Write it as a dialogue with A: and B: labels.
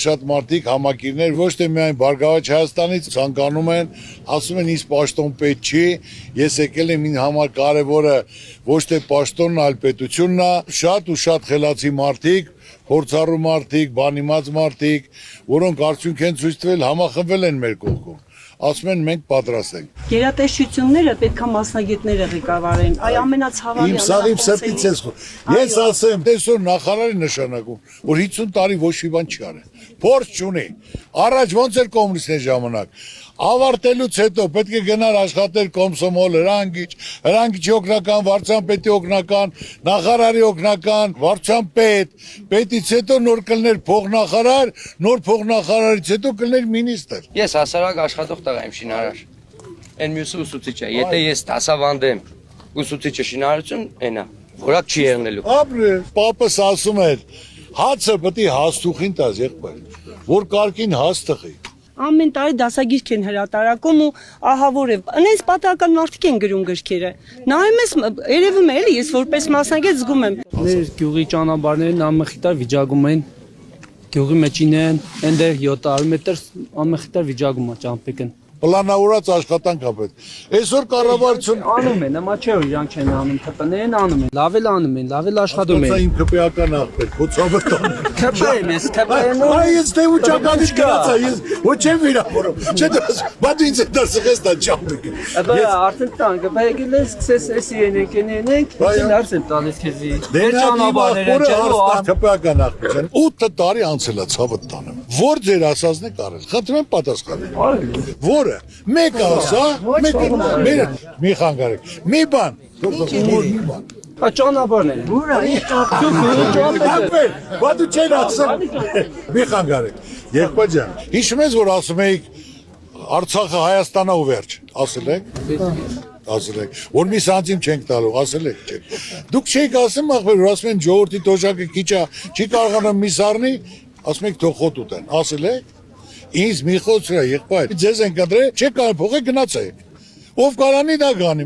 A: Շատ մարդիկ համակիրներ ոչ թե միայն Բարգավաճ Հայաստանից ցանկանում են, ասում են ինձ պաշտոն պետք չի, ես եկել եմ ինձ համար կարևորը ոչ թե պաշտոնն, այլ պետությունն է, շատ ու շատ խելացի մարդիկ, փորձառու մարդիկ, բանիմաց մարդիկ, որոնք արդյունք են ցույց տվել, համախմբվել են մեր կողքով։ Ասում են մենք պատրաստ ենք։
B: Գերատեսչությունները պետքա մասնագետները ղեկավարեն, այ ամենացավալի
A: Իմ սրտից ես խոսում։ Ես ասեմ, տեսօր նախարարի նշանակում, որ 50 տարի ոչ մի բան չի արել։ Փորձ չունի։ Առաջ ոնց էր կոմունիստների ժամանակ։ Ավարտելուց հետո պետք է գնար աշխատել կոմսոմոլ, հրանգիչի օգնական, վարչապետի օգնական, նախարարի օգնական, վարչապետ, պետից հետո նոր կլներ փոխնախարար, նոր փոխնախարարից հետո կլներ մինիստր։
C: Ես հասարակ աշխատող տղա եմ շինարար։ Այն մյուսը ուսուցիչ է։ Եթե ես դասավանդեմ, ուսուցիչը շինարարություն, այնա, որակ չի եղնելու։
A: Ապրե, պապս ասում էր, հացը պետք է հաստուխին տաս եղբայր, որ կարգին հաց տղի։
B: Ամեն տարի դասագիրք են հրատարակում ու ահա որ է։ Այնպես պատահական մարդիկ են գրում գրքերը։ Նայում ես, երևում է էլի, ես որպես մասնագետ զգում եմ։
D: Մեր գյուղի ճանապարհներն ամենախիտար վիճակում են։ Գյուղի մեջին են, այնտեղ 700 մետր ամենախիտար վիճակում է ճամփիկն։
A: Պլանավորած աշխատանք ա պետք։ Այսօր կառավարություն
D: Անում են, նամա չէ որ իրանք չեն անում, ԿՊՆ-ն անում են, լավ էլ անում են, լավ էլ աշխատում են։
A: իմ քպեական աղբեր, խոցավտան։
D: ԿՊ-ն ես, ԿՊՆ-ն։
A: Այ ես դե ու ճակատից գնացա, ես ոչ եմ վիրավորում։ Չէ՞ դաս, բա դու ինձ դա սխես դա ճամփիկ։
D: Բայց արդեն տան, ԿՊ-ն ես սկսես էսի ենենք, ինչ արսեմ տալիս քեզի։
A: Դե
D: ճանապարհները չելու
A: քպեական աղբեր են։ 8 տարի անցել է ցավը տանը։ Որ ձեր ասածն է կարել։ Խնդրում եմ պատասխանեք։ Որը մեկ ասա, մի խանգարեք։ Մի բան։
D: Ճանապարհներ։
A: Բա դու չեն ասում։ Մի խանգարեք։ Եղբայր ջան, հիշում ես որ ասում էիք Արցախը Հայաստանա ու վերջ, ասել եք։ Ասել եք, որ մի սանտիմ չենք տալու, ասել եք, չէ։ Դուք չեք ասում, ախպեր, որ ասում են ժողովրդի տոժակը քիչ է, չի կարողանում մի սառնի, ասում եք թող խոտ ուտեն, ասել եք։ Ինձ մի խոսք եղբայր, ձեզ են կտրել, չեք կարող փողը գնացեք։ Ով կարանի դա գանի։